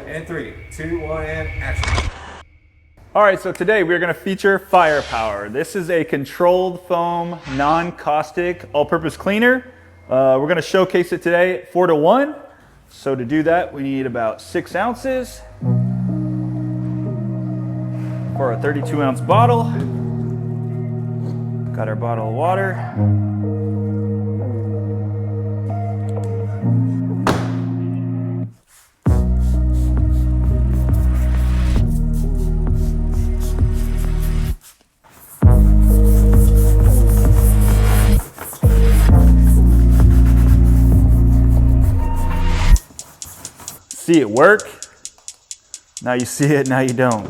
And 3, 2, 1, and action. All right, so today we're going to feature Firepower. This is a controlled foam, non-caustic, all-purpose cleaner. We're going to showcase it today 4-to-1. So to do that, we need about 6 ounces for a 32-ounce bottle. Got our bottle of water. See it work? Now you see it, now you don't.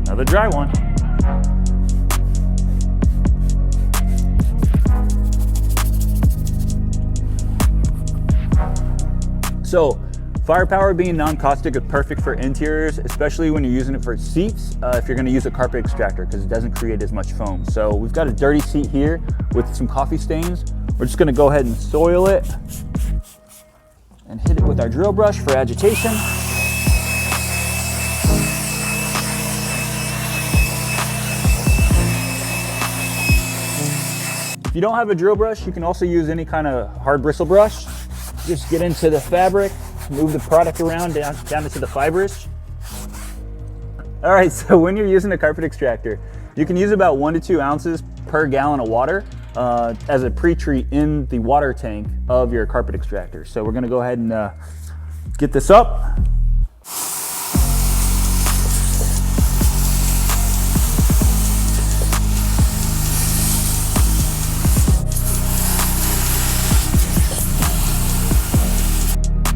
Another dry one. So, Firepower being non-caustic is perfect for interiors, especially when you're using it for seats, if you're gonna use a carpet extractor, because it doesn't create as much foam. So we've got a dirty seat here with some coffee stains. We're just gonna go ahead and soil it and hit it with our drill brush for agitation. If you don't have a drill brush, you can also use any kind of hard bristle brush. Just get into the fabric, move the product around down into the fibers. All right, so when you're using a carpet extractor, you can use about 1 to 2 ounces per gallon of water as a pre-treat in the water tank of your carpet extractor. So we're gonna go ahead and get this up.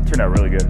Turned out really good.